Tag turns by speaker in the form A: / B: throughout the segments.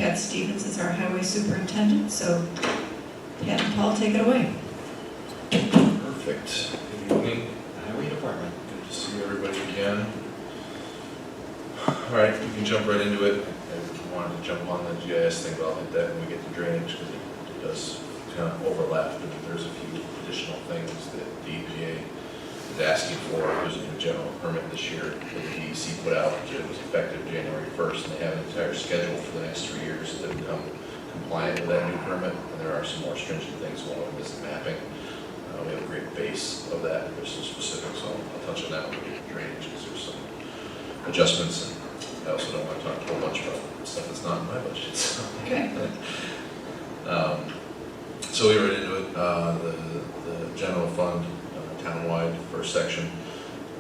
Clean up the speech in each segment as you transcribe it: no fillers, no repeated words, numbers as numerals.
A: Pat Stevens is our highway superintendent, so Pat and Paul, take it away.
B: Perfect. Good evening, Highway Department. Good to see everybody again. All right, we can jump right into it. I wanted to jump on the GIS thing, but I'll hit that when we get to drainage because it does kind of overlap. And there's a few additional things that the EPA is asking for. There's a new general permit this year that the DEC put out. It was effective January 1st, and they have an entire schedule for the next 3 years to become compliant with that new permit. And there are some more stringent things. One of them is the mapping. We have a great base of that. There's some specifics, so I'll touch on that when we get to drainage because there's some adjustments. And I also don't want to talk a whole bunch about stuff that's not in my budget. So.
A: Okay.
B: So we went into it. The general fund, townwide first section.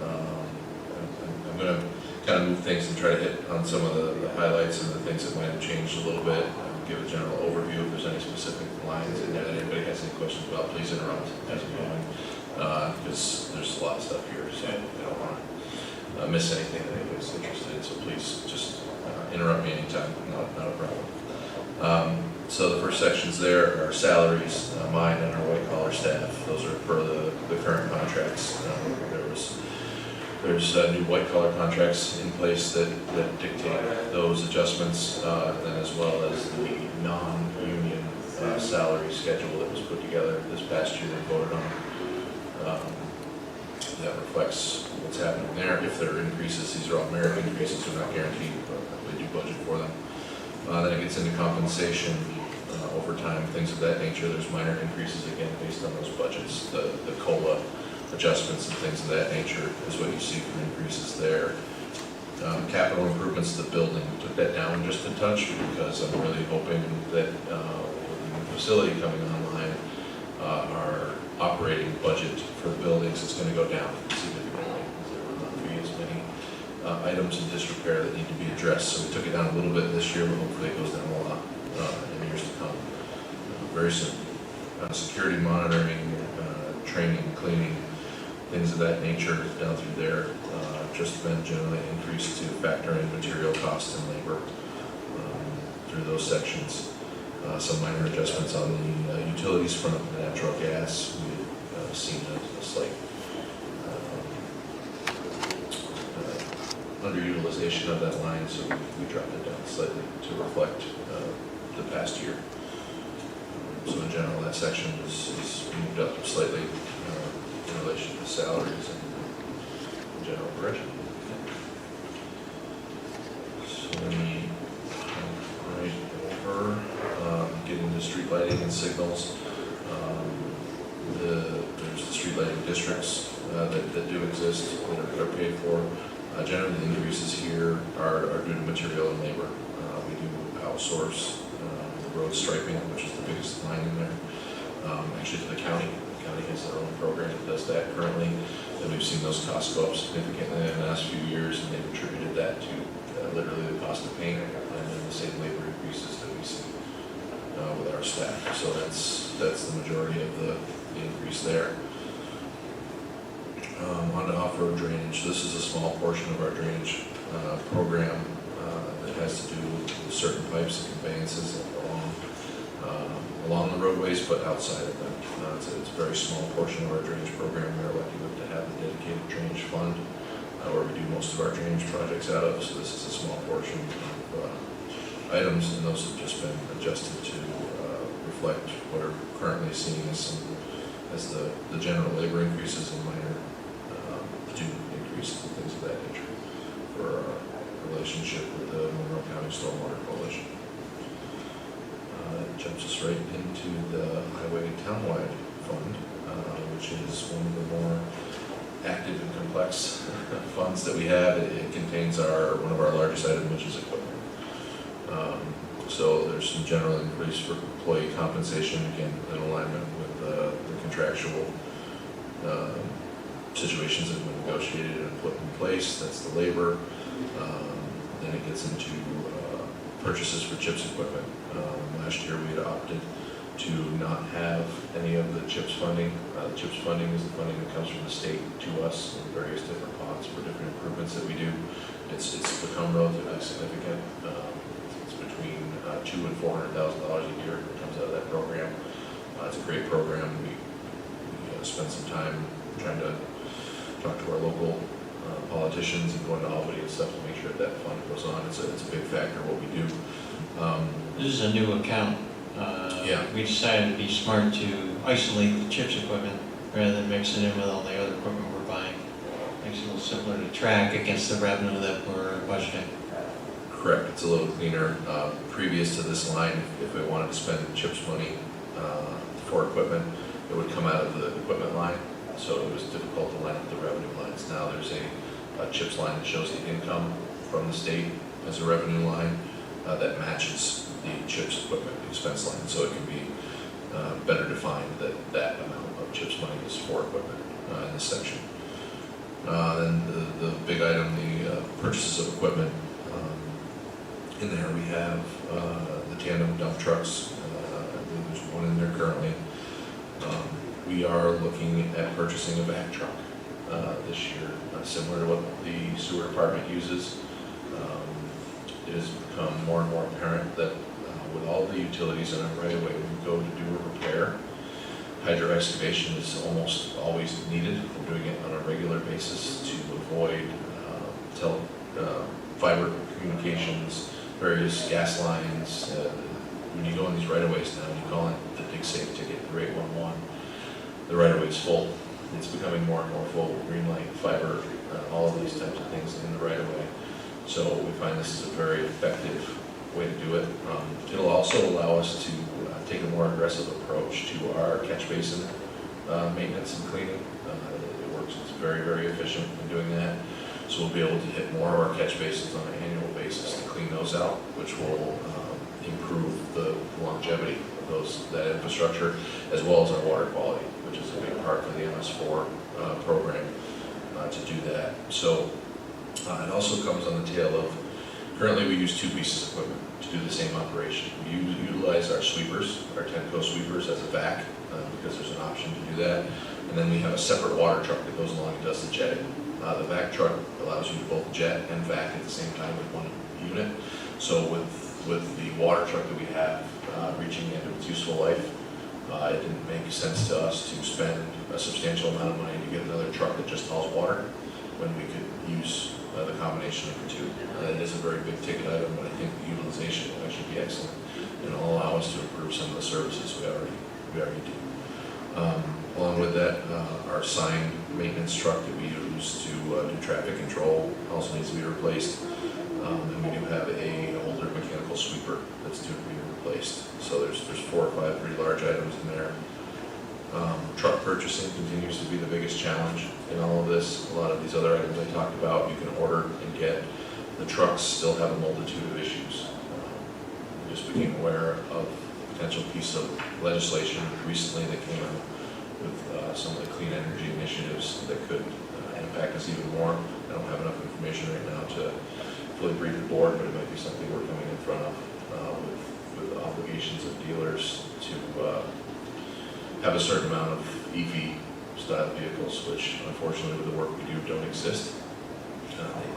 B: I'm going to kind of move things and try to hit on some of the highlights and the things that might have changed a little bit. Give a general overview. If there's any specific lines in there that anybody has any questions about, please interrupt as we go, because there's a lot of stuff here, so I don't want to miss anything that anybody's interested in. So please just interrupt me anytime. Not a problem. So the first sections there are salaries, mine and our white collar staff. Those are for the current contracts. There's new white collar contracts in place that dictate those adjustments, and then as well as the non-union salary schedule that was put together this past year and voted on. That reflects what's happening there. If there are increases, these are all merit increases, they're not guaranteed, but we do budget for them. Then it gets into compensation, overtime, things of that nature. There's minor increases again based on those budgets. The COLA adjustments and things of that nature is what you see from increases there. Capital improvements to the building, took that down just a touch because I'm really hoping that with the new facility coming online, our operating budget for the buildings is going to go down significantly. There will not be as many items in disrepair that need to be addressed. So we took it down a little bit this year, but hopefully it goes down a lot in years to come. Very soon. Security monitoring, training, cleaning, things of that nature down through there. Just been generally increased to factor in material costs and labor through those sections. Some minor adjustments on the utilities front, the natural gas. We've seen a slight underutilization of that line, so we dropped it down slightly to reflect the past year. So in general, that section is moved up slightly in relation to salaries and general direction. So let me right over, get into street lighting and signals. There's the street lighting districts that do exist, that are paid for. Generally, the increases here are due to material and labor. We do outsource the road striping, which is the biggest line in there, actually to the county. The county has their own program that does that currently, and we've seen those costs go up significantly in the last few years, and they've attributed that to literally the cost of paint and then the same labor increases that we see with our staff. So that's the majority of the increase there. On to off-road drainage. This is a small portion of our drainage program that has to do with certain pipes and conveyances along the roadways, but outside of them. It's a very small portion of our drainage program. We're lucky enough to have a dedicated drainage fund where we do most of our drainage projects out of. So this is a small portion of items, and those have just been adjusted to reflect what are currently seen as the general labor increases and minor increases and things of that nature for our relationship with the Monroe County Stormwater Coalition. It jumps us right into the Highway Townwide Fund, which is one of the more active and complex funds that we have. It contains one of our largest items, which is equipment. So there's some general increase for employee compensation, again, in alignment with the contractual situations that have been negotiated and put in place. That's the labor. Then it gets into purchases for CHIPS equipment. Last year we had opted to not have any of the CHIPS funding. The CHIPS funding is the funding that comes from the state to us in various different pots for different improvements that we do. It's become relatively significant. It's between $200,000 and $400,000 a year that comes out of that program. It's a great program. We spend some time trying to talk to our local politicians and going to Albany and stuff to make sure that fund goes on. It's a big factor what we do.
C: This is a new account.
B: Yeah.
C: We decided to be smart to isolate the CHIPS equipment rather than mix it in with all the other equipment we're buying. Makes it a little simpler to track against the revenue that we're budgeting.
B: Correct. It's a little cleaner. Previous to this line, if we wanted to spend CHIPS money for equipment, it would come out of the equipment line. So it was difficult to line up the revenue lines. Now there's a CHIPS line that shows the income from the state as a revenue line that matches the CHIPS equipment expense line. So it can be better defined that that amount of CHIPS money is for equipment in this section. Then the big item, the purchases of equipment. In there we have the tandem dump trucks. I believe there's one in there currently. We are looking at purchasing a vac truck this year, similar to what the sewer department uses. It has become more and more apparent that with all the utilities in our right of way, when we go to do a repair, hydro excavation is almost always needed. We're doing it on a regular basis to avoid fiber communications, various gas lines. When you go in these right of ways now, you call it the dig safe ticket, the 811. The right of way is full. It's becoming more and more full with green light, fiber, all of these types of things in the right of way. So we find this is a very effective way to do it. It'll also allow us to take a more aggressive approach to our catch basin maintenance and cleaning. It works, it's very, very efficient in doing that. So we'll be able to hit more of our catch basins on an annual basis to clean those out, which will improve the longevity of that infrastructure, as well as our water quality, which is a big part for the MS4 program to do that. So it also comes on the tail of, currently we use two pieces of equipment to do the same operation. We utilize our sweepers, our Tenco sweepers as a vac, because there's an option to do that. And then we have a separate water truck that goes along and does the jetting. The vac truck allows you to both jet and vac at the same time with one unit. So with the water truck that we have reaching the end of its useful life, it didn't make sense to us to spend a substantial amount of money to get another truck that just hauls water when we could use the combination of the two. It is a very big ticket item, but I think the utilization will actually be excellent and it'll allow us to improve some of the services we already do. Along with that, our sign maintenance truck that we use to do traffic control also needs to be replaced. And we do have an older mechanical sweeper that's due to be replaced. So there's 4 or 5 pretty large items in there. Truck purchasing continues to be the biggest challenge in all of this. A lot of these other items I talked about, you can order and get. The trucks still have a multitude of issues. We just became aware of a potential piece of legislation recently that came out with some of the clean energy initiatives that could impact us even more. I don't have enough information right now to fully brief the board, but it might be something we're coming in front of with the obligations of dealers to have a certain amount of EV-style vehicles, which unfortunately with the work we do don't exist.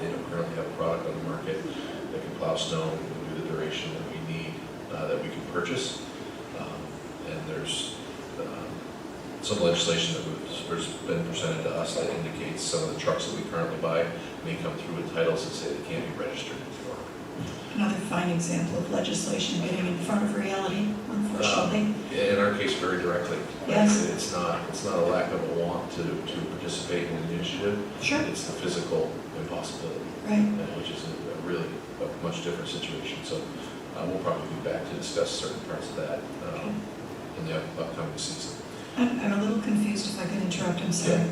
B: They don't currently have a product on the market that can plow snow and do the duration that we need, that we can purchase. And there's some legislation that has been presented to us that indicates some of the trucks that we currently buy may come through with titles that say they can't be registered anymore.
A: Another fine example of legislation getting in front of reality, unfortunately.
B: In our case, very directly.
A: Yes.
B: It's not a lack of a want to participate in an initiative.
A: Sure.
B: It's the physical impossibility,
A: Right.
B: which is a much different situation. So we'll probably be back to discuss certain parts of that in the upcoming season.
A: I'm a little confused, if I could interrupt, I'm sorry.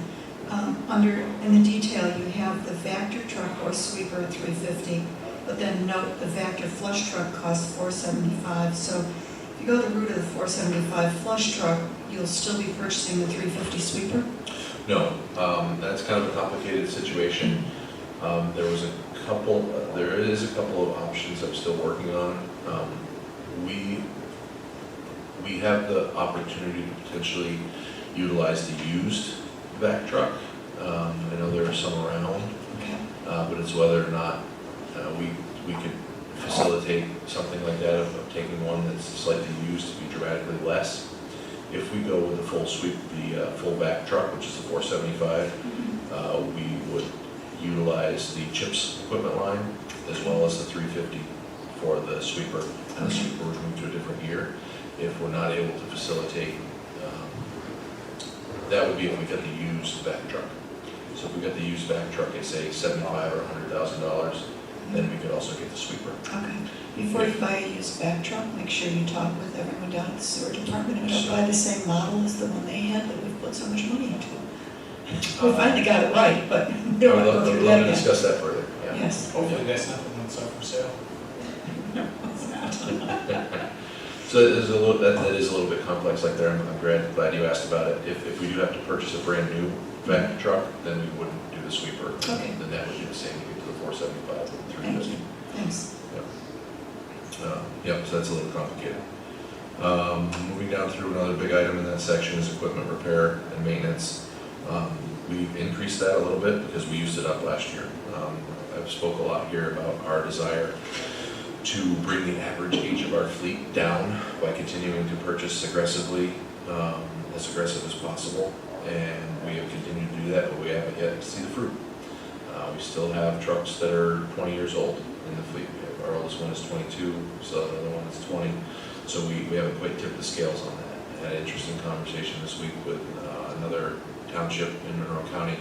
A: In the detail, you have the Vector truck or sweeper at $350, but then note the Vector flush truck costs $475. So if you go the route of the $475 flush truck, you'll still be purchasing the $350 sweeper?
B: No, that's kind of a complicated situation. There is a couple of options I'm still working on. We have the opportunity to potentially utilize the used vac truck. I know there are some around,
A: Okay.
B: but it's whether or not we could facilitate something like that, of taking one that's slightly used to be dramatically less. If we go with the full sweep, the full back truck, which is the 475, we would utilize the CHIPS equipment line as well as the 350 for the sweeper. And the sweeper would move to a different year. If we're not able to facilitate, that would be if we got the used back truck. So if we got the used back truck at say $75,000 or $100,000, then we could also get the sweeper.
A: Okay. Before you buy a used back truck, make sure you talk with everyone down at the sewer department and don't buy the same model as the one they had that we've put so much money into. We finally got it right, but we
B: I
A: don't
B: would
A: want to
B: love
A: go through
B: to
A: that again.
B: discuss that further. Yeah.
A: Yes.
D: Hopefully that's not the one that's up for sale.
A: No, it's not.
B: So it is a little, that is a little bit complex like there. I'm glad you asked about it. If we do have to purchase a brand new vac truck, then we wouldn't do the sweeper.
A: Okay.
B: Then that would be the same, you get to the 475 and
A: Thank
B: 350.
A: you. Thanks.
B: Yep, so that's a little complicated. Moving down through, another big item in that section is equipment repair and maintenance. We've increased that a little bit because we used it up last year. I've spoke a lot here about our desire to bring the average age of our fleet down by continuing to purchase aggressively, as aggressive as possible. And we have continued to do that, but we haven't yet seen the fruit. We still have trucks that are 20 years old in the fleet. Our oldest one is 22, we still have another one that's 20. So we haven't quite tipped the scales on that. I had an interesting conversation this week with another township in Monroe County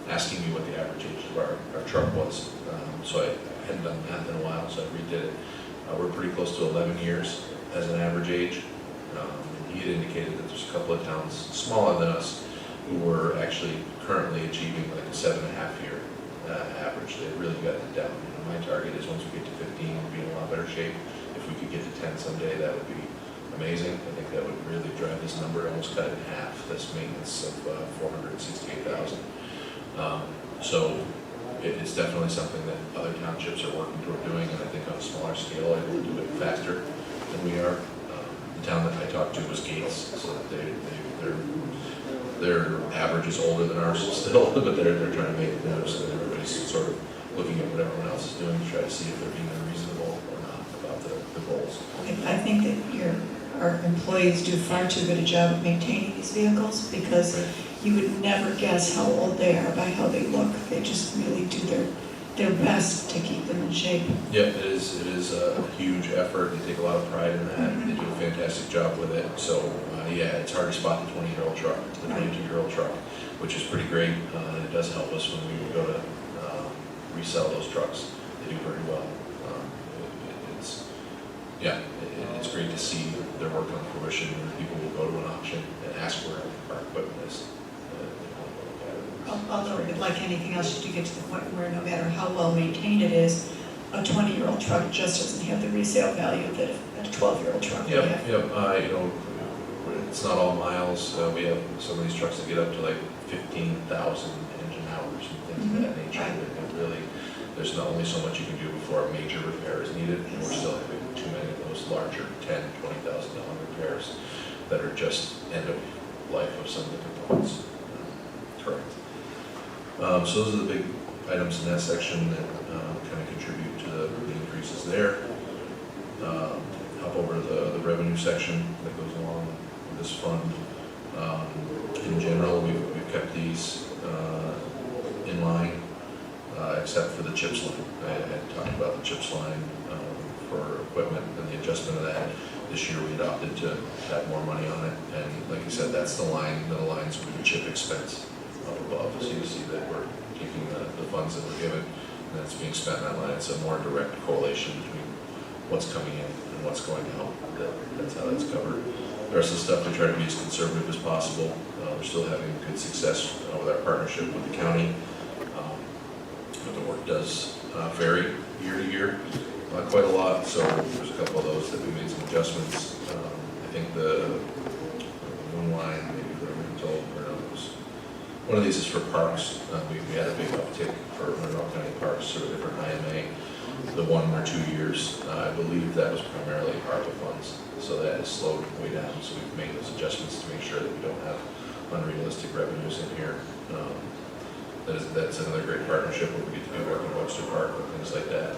B: asking me what the average age of our truck was. So I hadn't done that in a while, so I redid it. We're pretty close to 11 years as an average age. He had indicated that there's a couple of towns smaller than us who were actually currently achieving like a 7.5-year average. They really got it down. My target is once we get to 15, we'll be in a lot better shape. If we could get to 10 someday, that would be amazing. I think that would really drive this number, almost cut it in half, this maintenance of $468,000. So it's definitely something that other townships are working toward doing, and I think on a smaller scale, able to do it faster than we are. The town that I talked to was Gates, so their average is older than ours still, but they're trying to make moves, and everybody's sort of looking at what everyone else is doing to try to see if they're being unreasonable or not about the goals.
A: I think that our employees do far too good a job of maintaining these vehicles because you would never guess how old they are by how they look. They just really do their best to keep them in shape.
B: Yep, it is a huge effort. They take a lot of pride in that. They do a fantastic job with it. So yeah, it's hard to spot the 20-year-old truck, the 22-year-old truck, which is pretty great. It does help us when we go to resell those trucks. They do very well. It's great to see their work on fruition. People will go to an auction and ask where our equipment is.
A: Although, like anything else, you do get to the point where no matter how well maintained it is, a 20-year-old truck just doesn't have the resale value that a 12-year-old truck would have.
B: It's not all miles. We have some of these trucks that get up to like 15,000 engine hours and things of that nature.
A: Right.
B: And really, there's not only so much you can do before a major repair is needed, and we're still having too many of those larger $10,000, $20,000 repairs that are just end of life of some of the components. Correct. So those are the big items in that section that kind of contribute to the increases there. Hop over to the revenue section that goes along with this fund. In general, we've kept these in line, except for the CHIPS line. I had talked about the CHIPS line for equipment and the adjustment of that. This year we adopted to have more money on it, and like I said, that's the line that aligns with the CHIP expense up above. So you see that we're taking the funds that we're given, and that's being spent in that line. It's a more direct correlation between what's coming in and what's going out. That's how that's covered. The rest of the stuff, we try to be as conservative as possible. We're still having good success with our partnership with the county. But the work does vary year to year quite a lot, so there's a couple of those that we made some adjustments. I think the one line, maybe for a rental, or no, it was, one of these is for parks. We had a big uptick for Monroe County Parks, sort of different IMA. The 1 or 2 years, I believe that was primarily ARPA funds, so that has slowed way down. So we've made those adjustments to make sure that we don't have unrealistic revenues in here. That's another great partnership where we get to be working with Webster Park and things like that.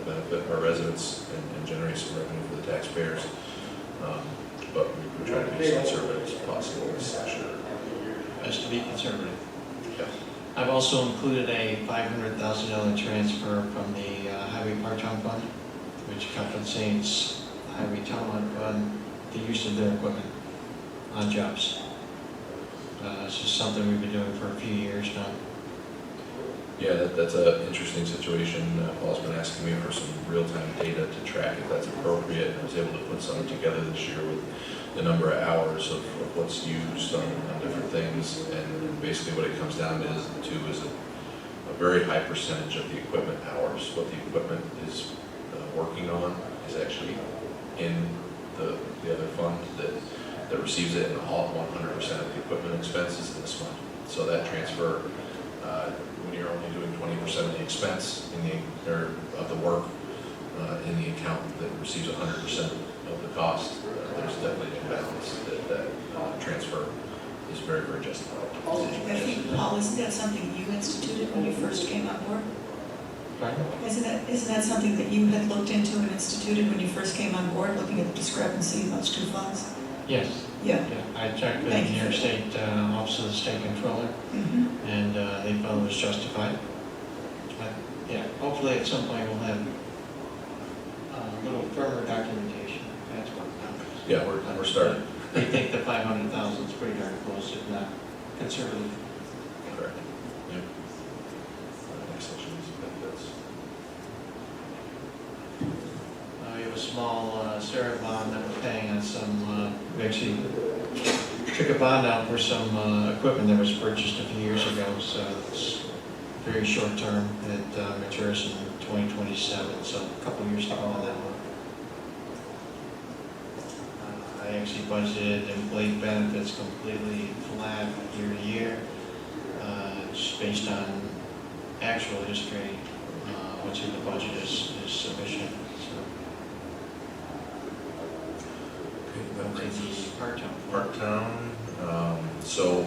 B: that'll benefit our residents and generate some revenue for the taxpayers. But we try to be as conservative as possible in this section.
C: Best to be conservative.
B: Yeah.
C: I've also included a $500,000 transfer from the Highway Part-Time Fund, which compensates the Highway Talent Fund the use of their equipment on jobs. It's just something we've been doing for a few years now.
B: Yeah, that's an interesting situation. Paul's been asking me for some real-time data to track if that's appropriate. I was able to put something together this year with the number of hours of what's used on different things, and basically what it comes down to is a very high percentage of the equipment hours. What the equipment is working on is actually in the other fund that receives it, and all 100% of the equipment expenses in this fund. So that transfer, when you're only doing 20% of the expense or of the work in the account that receives 100% of the cost, there's definitely an imbalance. That transfer is very, very justified.
A: I think, Paul, isn't that something you instituted when you first came on board?
C: Pardon?
A: Isn't that something that you had looked into and instituted when you first came on board, looking at the discrepancy in those two funds?
C: Yes.
A: Yeah.
C: I checked with the New York State Office of the State Controller, and they felt it was justified. But yeah, hopefully at some point we'll have a little firmer documentation. That's what.
B: Yeah, we're starting.
C: They think the 500,000 is pretty darn close, if not conservative.
B: Correct. Yep. Next section is benefits.
C: We have a small Sarah bond that we're paying on some, we actually took a bond out for some equipment that was purchased a few years ago, so it's very short term. It matures in 2027, so a couple years to go on that one. I actually budgeted employee benefits completely flat year to year, just based on actual history, what's in the budget is sufficient.
B: Part-town. So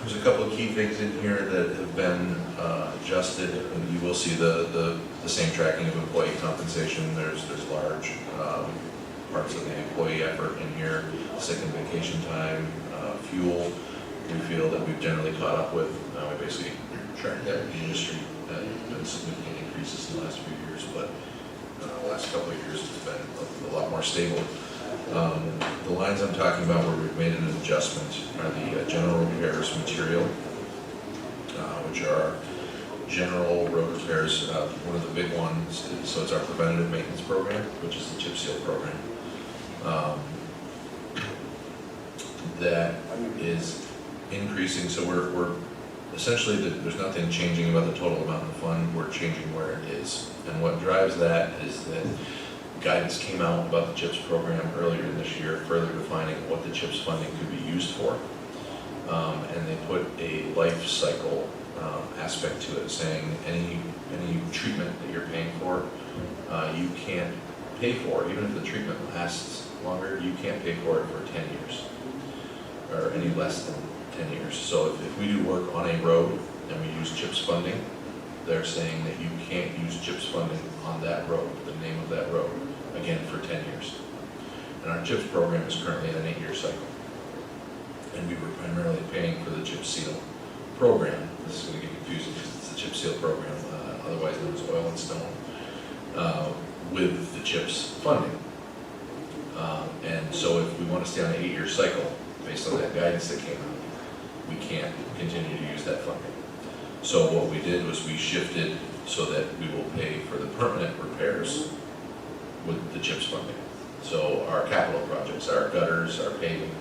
B: there's a couple of key things in here that have been adjusted, and you will see the same tracking of employee compensation. There's large parts of the employee effort in here, sick and vacation time, fuel. We feel that we've generally caught up with. We basically track that in the industry. There's been significant increases in the last few years, but the last couple of years it's been a lot more stable. The lines I'm talking about where we've made an adjustment are the general repairs material, which are general road repairs. One of the big ones, so it's our preventative maintenance program, which is the chip seal program. That is increasing, so we're essentially, there's nothing changing about the total amount in the fund, we're changing where it is. And what drives that is that guidance came out about the CHIPS program earlier this year, further defining what the CHIPS funding could be used for. And they put a life cycle aspect to it, saying any treatment that you're paying for, you can't pay for, even if the treatment lasts longer, you can't pay for it for 10 years, or any less than 10 years. So if we do work on a road and we use CHIPS funding, they're saying that you can't use CHIPS funding on that road, the name of that road, again for 10 years. And our CHIPS program is currently at an 8-year cycle. And we were primarily paying for the CHIPS seal program. This is going to get confusing because it's the CHIPS seal program, otherwise known as oil and stone, with the CHIPS funding. And so if we want to stay on an 8-year cycle, based on that guidance that came out, we can't continue to use that funding. So what we did was we shifted so that we will pay for the permanent repairs with the CHIPS funding. So our capital projects, our gutters, our paving,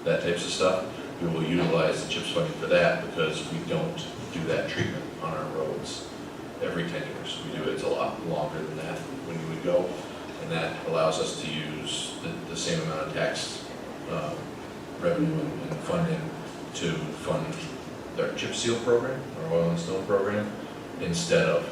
B: that types of stuff, we will utilize the CHIPS funding for that because we don't do that treatment on our roads every 10 years. We do it, it's a lot longer than that when you would go, and that allows us to use the same amount of tax revenue and funding to fund our chip seal program, our oil and stone program, instead of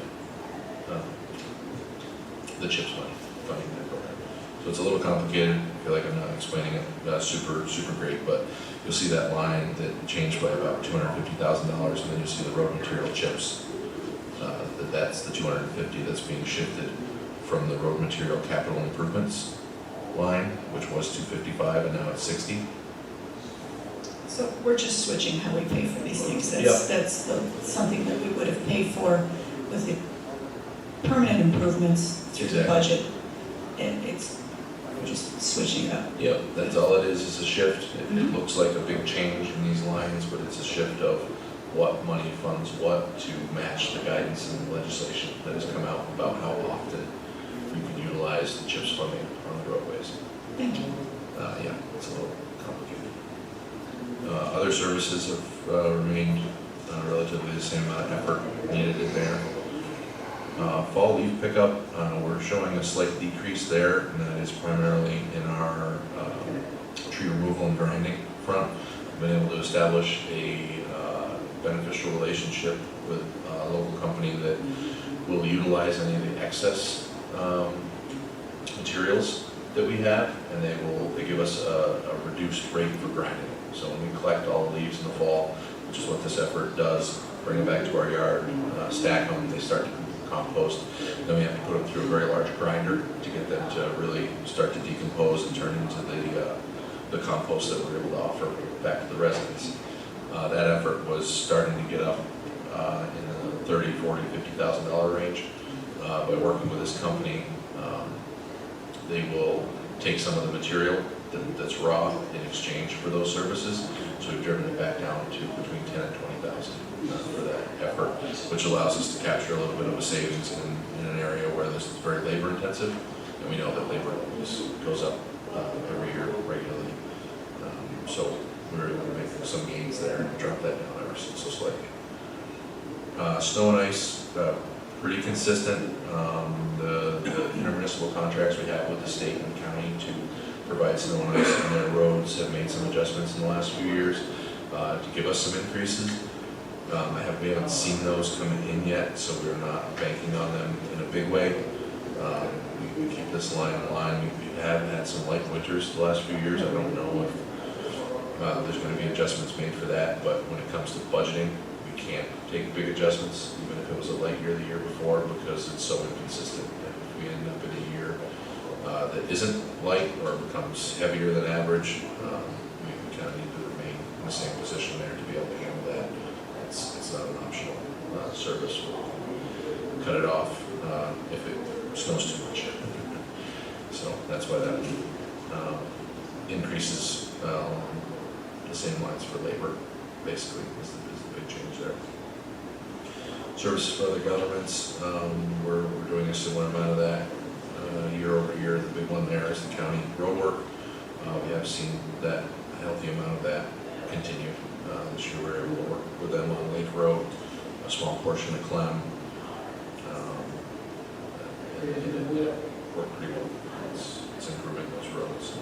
B: the CHIPS money funding that program. So it's a little complicated. I feel like I'm not explaining it super great, but you'll see that line that changed by about $250,000, and then you'll see the road material chips, the that's the 250 that's being shifted from the road material capital improvements line, which was 255 and now it's 60.
A: So we're just switching how we pay for these things.
B: Yep.
A: That's something that we would have paid for with the permanent improvements through the
B: Exactly.
A: budget. And we're just switching it up.
B: Yep, that's all it is a shift. It looks like a big change in these lines, but it's a shift of what money funds what to match the guidance and legislation that has come out about how often you can utilize the CHIPS funding on the roadways.
A: Thank you.
B: Yeah, it's a little complicated. Other services have remained relatively the same amount of effort needed in there. Fall leaf pickup, we're showing a slight decrease there, and that is primarily in our tree removal and grinding front. We've been able to establish a beneficial relationship with a local company that will utilize any of the excess materials that we have, and they give us a reduced rate for grinding. So when we collect all the leaves in the fall, which is what this effort does, bring them back to our yard, stack them, they start to compost. Then we have to put them through a very large grinder to get them to really start to decompose and turn into the compost that we're able to offer back to the residents. That effort was starting to get up in the $30,000, $40,000, $50,000 range. By working with this company, they will take some of the material that's raw in exchange for those services. So we've driven it back down to between 10 and 20,000 for that effort, which allows us to capture a little bit of a savings in an area where this is very labor intensive, and we know that labor goes up every year regularly. So we're able to make some gains there and drop that down ever so slightly. Snow and ice, pretty consistent. The intermunicipal contracts we have with the state and county to provide snow and ice on their roads have made some adjustments in the last few years to give us some increases. We haven't seen those coming in yet, so we're not banking on them in a big way. We keep this line in line. We have had some light winters the last few years. I don't know if there's going to be adjustments made for that, but when it comes to budgeting, we can't take big adjustments, even if it was a light year the year before, because it's so inconsistent. And if we end up in a year that isn't light or becomes heavier than average, we kind of need to remain in the same position there to be able to handle that. It's not an optional service. We'll cut it off if it snows too much. So that's why that increases the same lines for labor, basically, is the big change there. Services for other governments, we're doing a similar amount of that year over year. The big one there is the county road work. We have seen that a healthy amount of that continue. This year we were able to work with them on Lake Road, a small portion of Clem, and it worked pretty well. It's improving those roads.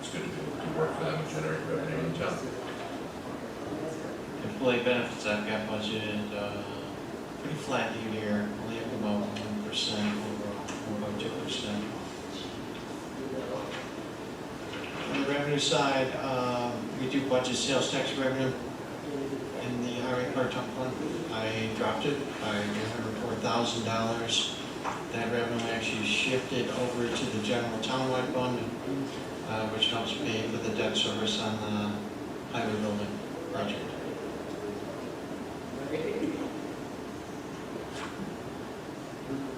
B: It's good to be able to do work for them and generate revenue in town.
C: Employee benefits, I've got budgeted pretty flat year, only up about 1% over about 2%. On the revenue side, we do budget sales tax revenue in the highway part-time fund. I dropped it by $104,000. That revenue actually shifted over to the general townwide fund, which helps pay for the debt service on the highway building project.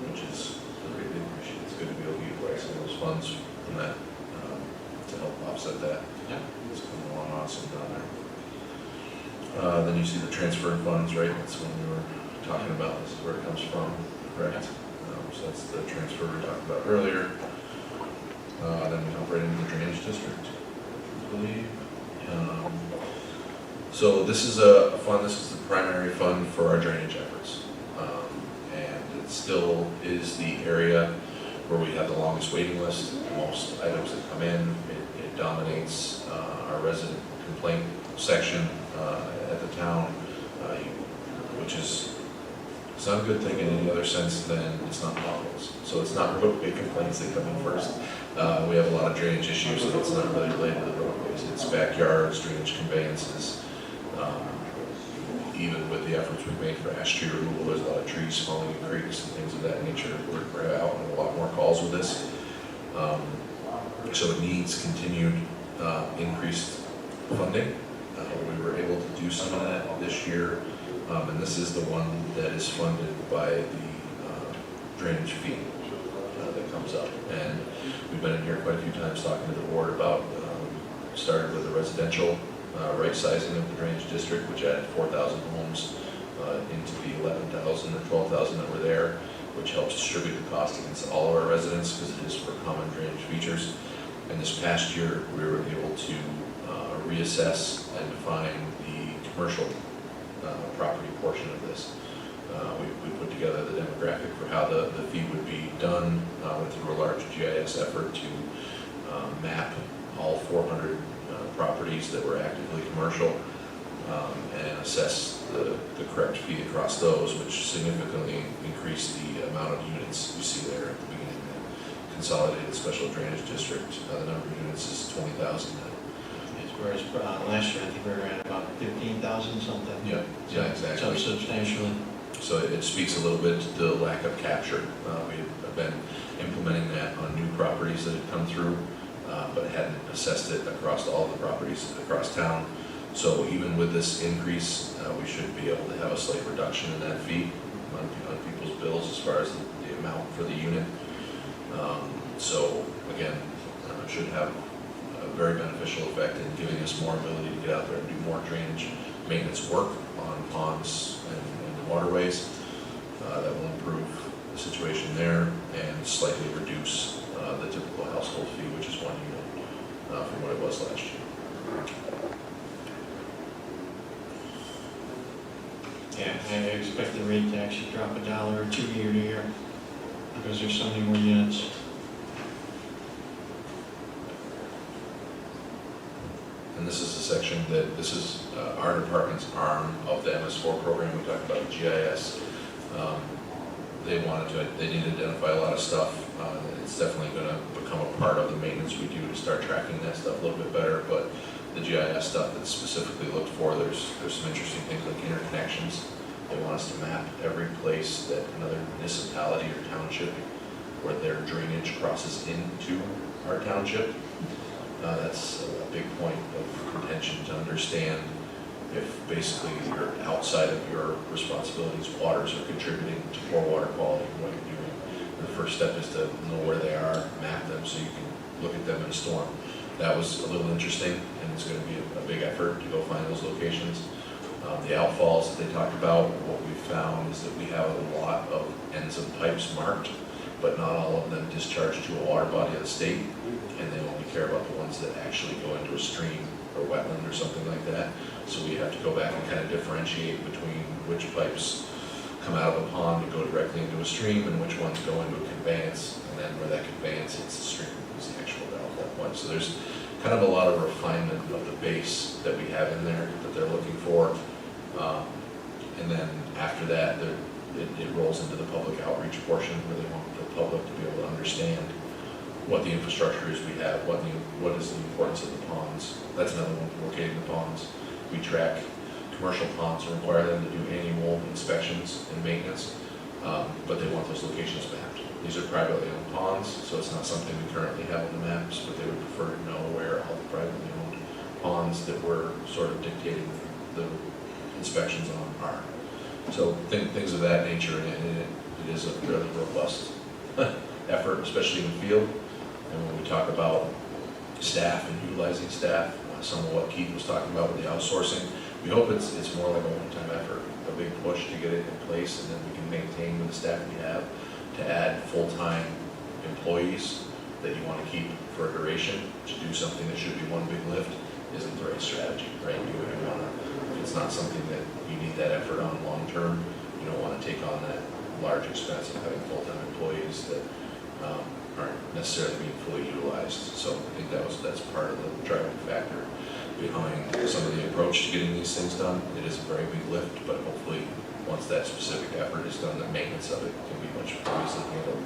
B: Which is greatly appreciated. It's good to be able to utilize some of those funds from that to help offset that.
C: Yeah.
B: It's coming along awesome down there. Then you see the transfer funds, right? That's when we were talking about. This is where it comes from, correct? So that's the transfer we talked about earlier. Then we operate in the drainage district, I believe. So this is a fund. This is the primary fund for our drainage efforts. And it still is the area where we have the longest waiting list. Most items that come in, it dominates our resident complaint section at the town, which is, it's not a good thing in any other sense than it's not potholes. So it's not roadway complaints that come in first. We have a lot of drainage issues, and it's not really related to the roadways. It's backyards, drainage conveyances, even with the efforts we've made for ash tree removal, there's a lot of trees falling in creeks and things of that nature. We're out on a lot more calls with this. So it needs continued increased funding. We were able to do some of that this year, and this is the one that is funded by the drainage fee that comes up. And we've been in here quite a few times talking to the board about, started with the residential right sizing of the drainage district, which added 4,000 homes into the 11,000 or 12,000 that were there, which helps distribute the cost against all of our residents because it is for common drainage features. And this past year, we were able to reassess and define the commercial property portion of this. We put together the demographic for how the fee would be done through a large GIS effort to map all 400 properties that were actively commercial and assess the correct fee across those, which significantly increased the amount of units you see there at the beginning. Consolidated Special Drainage District, the number of units is 20,000 now.
C: Whereas last year, I think we were at about 15,000 something.
B: Yeah, yeah, exactly.
C: So substantially.
B: So it speaks a little bit to the lack of capture. We've been implementing that on new properties that have come through, but hadn't assessed it across all the properties across town. So even with this increase, we should be able to have a slight reduction in that fee on people's bills as far as the amount for the unit. So again, should have a very beneficial effect in giving us more ability to get out there and do more drainage maintenance work on ponds and waterways. That will improve the situation there and slightly reduce the typical household fee, which is 1 unit from what it was last year.
C: Yeah, I expect the rate to actually drop $1 or $2 year to year because there's so many more units.
B: And this is a section that, this is our department's arm of the MS4 program. We talked about the GIS. They need to identify a lot of stuff. It's definitely going to become a part of the maintenance we do to start tracking that stuff a little bit better. But the GIS stuff that's specifically looked for, there's some interesting things like interconnections. They want us to map every place that another municipality or township where their drainage crosses into our township. That's a big point of contention to understand if basically you're outside of your responsibilities, waters are contributing to poor water quality and what you're doing. The first step is to know where they are, map them so you can look at them in a storm. That was a little interesting, and it's going to be a big effort to go find those locations. The outfalls that they talked about, what we found is that we have a lot of ends of pipes marked, but not all of them discharge to a water body of the state, and they only care about the ones that actually go into a stream or wetland or something like that. So we have to go back and kind of differentiate between which pipes come out of a pond and go directly into a stream and which ones go into a conveyance, and then where that conveyance hits the stream is the actual outfall point. So there's kind of a lot of refinement of the base that we have in there that they're looking for. And then after that, it rolls into the public outreach portion where they want the public to be able to understand what the infrastructure is we have, what is the importance of the ponds. That's another one, locating the ponds. We track commercial ponds and require them to do annual inspections and maintenance, but they want those locations mapped. These are privately owned ponds, so it's not something we currently have on the maps, but they would prefer to know where all the privately owned ponds that we're sort of dictating the inspections on are. So things of that nature, and it is a fairly robust effort, especially in the field. And when we talk about staff and utilizing staff, some of what Keith was talking about with the outsourcing, we hope it's more like a one-time effort, a big push to get it in place, and then we can maintain with the staff we have. To add full-time employees that you want to keep for a duration to do something that should be one big lift isn't the right strategy, right? If it's not something that you need that effort on long-term, you don't want to take on that large expense of having full-time employees that aren't necessarily being fully utilized. So I think that's part of the driving factor behind some of the approach to getting these things done. It is a very big lift, but hopefully once that specific effort is done, the maintenance of it can be much more easily handled,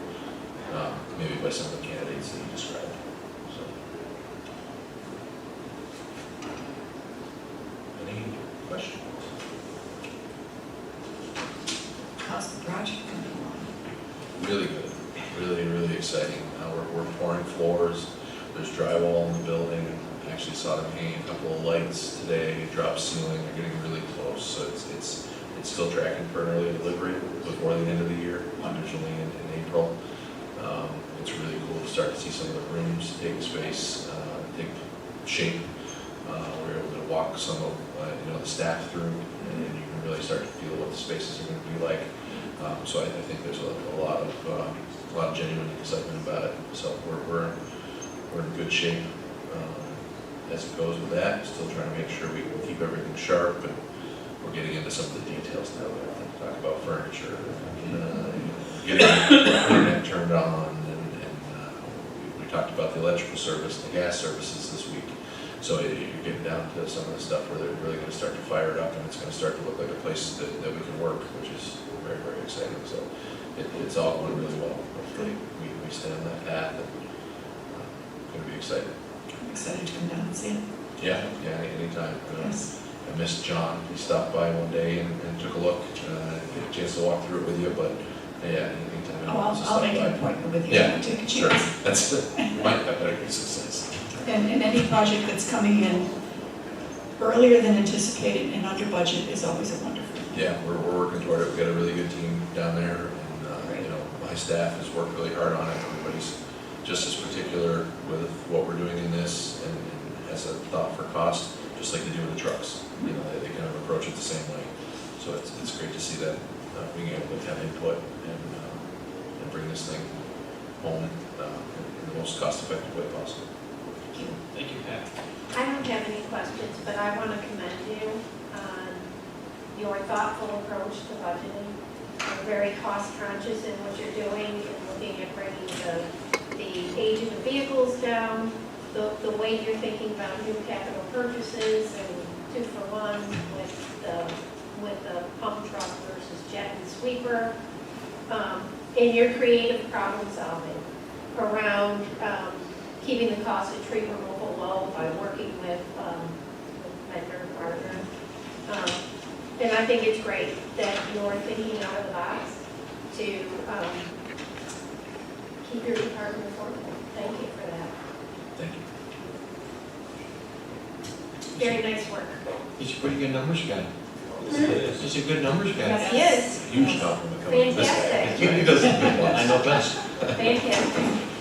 B: maybe by some of the candidates that you described. So, any questions? floors. There's drywall in the building. I actually saw them hanging a couple of lights today, drop ceiling, they're getting really close. So it's still tracking for an early delivery before the end of the year, usually in April. It's really cool to start to see some of the rooms take space, take shape. We're able to walk some of the staff through, and you can really start to feel what the spaces are going to be like. So I think there's a lot of genuine excitement about it. So we're in good shape as it goes with that. Still trying to make sure we can keep everything sharp, and we're getting into some of the details now. We have to talk about furniture, getting the internet turned on, and we talked about the electrical service, the gas services this week. So you're getting down to some of the stuff where they're really going to start to fire it up, and it's going to start to look like a place that we can work, which is very, very exciting. So it's all going really well. Hopefully we stay on that path, and going to be exciting.
A: I'm excited to come down and see it.
B: Yeah, anytime.
A: Yes.
B: I missed John. He stopped by one day and took a look. Get a chance to walk through it with you, but yeah, anytime.
A: I'll make an appointment with you.
B: Yeah,
A: Take a
B: sure.
A: chance.
B: That's it. You might have better good success.
A: And any project that's coming in earlier than anticipated and under budget is always a wonderful thing.
B: Yeah, we're working toward it. We've got a really good team down there, and my staff has worked really hard on it. Everybody's just as particular with what we're doing in this, and has a thought for cost, just like they do with the trucks. They kind of approach it the same way. So it's great to see that being able to have input and bring this thing home in the most cost-effective way possible.
D: Thank you, Pat.
E: I don't have any questions, but I want to commend you on your thoughtful approach to budgeting. You're very cost conscious in what you're doing and looking at bringing the age of the vehicles down, the way you're thinking about new capital purchases and 2-for-1 with the pump truck versus jet and sweeper, and your creative problem solving around keeping the cost of tree removal low by working with vendor partner. And I think it's great that you're thinking out of the box to keep your department affordable. Thank you for that.
B: Thank you.
E: Very nice work.
C: He's a pretty good numbers guy.
D: Yes.
C: He's a good numbers guy.
A: Yes.
E: Yes,
B: Huge compliment coming from this guy.
E: Fantastic.
C: He does a good one. I know best.
E: fantastic.